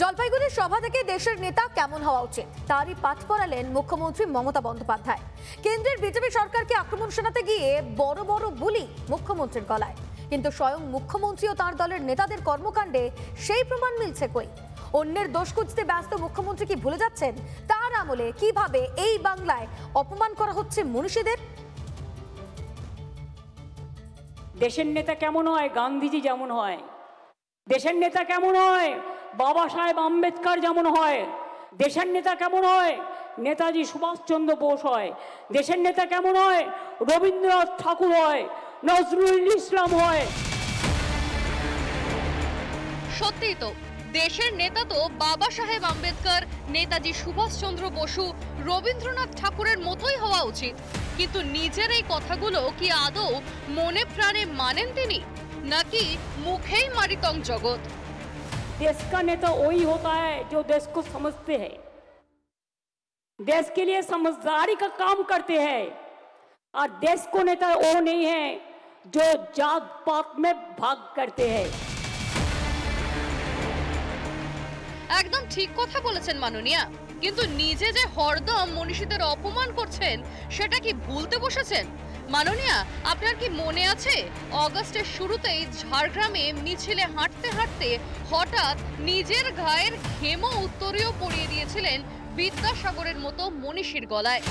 জলপাইগুড়ির সভা থেকে দেশের নেতা কেমন হওয়া উচিত তারই পাঠ পড়ালেন মুখ্যমন্ত্রী মমতা বন্দ্যোপাধ্যায়। কেন্দ্রের বিজেপি সরকারকে আক্রমণ শোনাতে গিয়ে বড় বড় বুলি মুখ্যমন্ত্রীর গলায়, কিন্তু স্বয়ং মুখ্যমন্ত্রী ও তার দলের নেতাদের কর্মকাণ্ডে সেই প্রমাণ মিলছে কই? অন্যের দোষ খুঁজতে ব্যস্ত মুখ্যমন্ত্রী কি ভুলে যাচ্ছেন তার আমলে কিভাবে এই বাংলায় অপমান করা হচ্ছে মনীষীদের? দেশের নেতা কেমন হয়? গান্ধীজি যেমন হয়। দেশের নেতা কেমন হয়? বাবা সাহেব আম্বেদকর যেমন হয়। দেশের নেতা কেমন হয়? নেতাজি সুভাষচন্দ্র বোস হয়। দেশের নেতা কেমন হয়? রবীন্দ্রনাথ ঠাকুর হয়, নজরুল ইসলাম হয়। সত্যিই তো, দেশের নেতা তো বাবা সাহেব আম্বেদকর, নেতাজি সুভাষচন্দ্র বসু, রবীন্দ্রনাথ ঠাকুরের মতোই হওয়া উচিত। কিন্তু নিজের এই কথাগুলো কি আদৌ মনে প্রাণে মানেন তিনি, নাকি মুখেই মারিতং জগৎ? देश का नेता वही होता है जो देश को समझते हैं, देश के लिए समझदारी का काम करते हैं। और देश को नेता वो नहीं है जो जात पात में भाग करते हैं। একদম ঠিক কথা বলেছেন মাননীয়া, কিন্তু নিজে যে হরদম মনীষীদের অপমান করছেন সেটা কি ভুলতে বসেছেন? মাননীয়া, আপনার কি মনে আছে অগাস্টের শুরুতেই ঝাড়গ্রামে মিছিলে হাঁটতে হাঁটতে হঠাৎ নিজের গায়ের ঘেমো উত্তরীয় পরিয়ে দিয়েছিলেন বিদ্যাসাগরের মতো মনীষীর গলায়?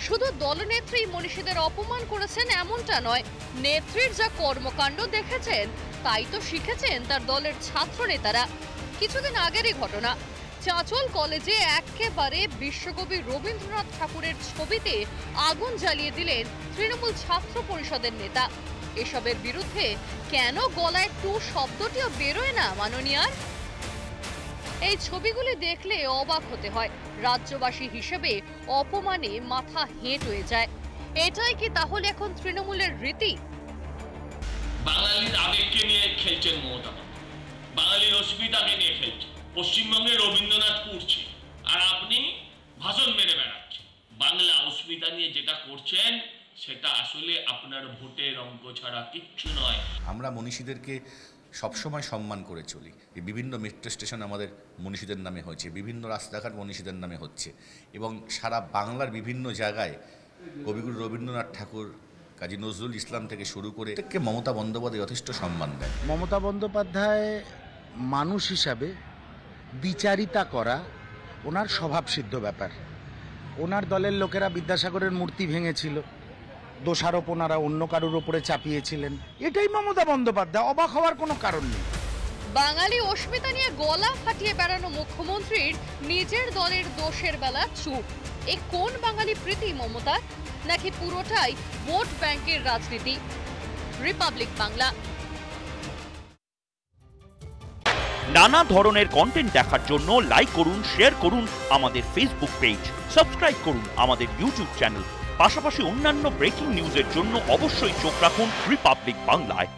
শুধু দলনেত্রী মনীষীদের অপমান করেছেন এমনটা নয়, নেত্রীর যা কর্মকাণ্ড দেখেছেন তাই তো শিখেছেন তার দলের ছাত্র নেতারা। কিছুদিন আগেরই ঘটনা, চাঁচল কলেজে একেবারে বিশ্বকবি রবীন্দ্রনাথ ঠাকুরের ছবিতে আগুন জ্বালিয়ে দিলেন তৃণমূল ছাত্র পরিষদের নেতা। এসবের বিরুদ্ধে কেন গলায় টু শব্দটিও বেরোয় না মাননীয়ার? এই ছবিগুলি দেখলে অবাক হতে হয়। রাজ্যবাসী হিসেবে অপমানে মাথা হেঁট হয়ে যায়। এটাই কি তাহলে এখন তৃণমূলের রীতি? বাঙালির আবেগকে নিয়ে খেলছেন মমতা, বাঙালির অস্মিতাকে নিয়ে খেলছেন। পশ্চিমবঙ্গে রবীন্দ্রনাথ পড়ছে আর আপনি ভাষণ মেরে বেড়াচ্ছেন। বাংলা অস্মিতা নিয়ে যেটা করছেন সেটা আসলে আপনার ভোটের অঙ্ক ছাড়া কিচ্ছু নয়। আমরা মনীষীদেরকে সবসময় সম্মান করে চলি। এই বিভিন্ন মেট্রো স্টেশন আমাদের মনীষীদের নামে হয়েছে, বিভিন্ন রাস্তাঘাট মনীষীদের নামে হচ্ছে, এবং সারা বাংলার বিভিন্ন জায়গায় কবিগুরু রবীন্দ্রনাথ ঠাকুর, কাজী নজরুল ইসলাম থেকে শুরু করে মমতা বন্দ্যোপাধ্যায় যথেষ্ট সম্মান দেয়। মমতা বন্দ্যোপাধ্যায় মানুষ হিসাবে বিচারিতা করা ওনার স্বভাবসিদ্ধ ব্যাপার। ওনার দলের লোকেরা বিদ্যাসাগরের মূর্তি ভেঙেছিল, দোষারোপ ওনারা অন্য কারোর উপরে চাপিয়েছিলেন। এটাই মমতা বন্দ্যোপাধ্যায়, অবাক হওয়ার কোনো কারণ নেই। বাঙালি অস্মিতা নিয়ে গলা ফাটিয়ে বেড়ানো মুখ্যমন্ত্রীর নিজের দলের দোষের বেলা চুপ। এ কোন বাঙালি প্রীতি মমতার, নাকি পুরোটাই ভোট ব্যাংকের রাজনীতি? রিপাবলিক বাংলা। নানা ধরনের কন্টেন্ট দেখার জন্য লাইক করুন, শেয়ার করুন আমাদের ফেসবুক পেজ, সাবস্ক্রাইব করুন আমাদের ইউটিউব চ্যানেল। পাশাপাশি অন্যান্য ব্রেকিং নিউজের জন্য অবশ্যই চোখ রাখুন রিপাবলিক বাংলায়।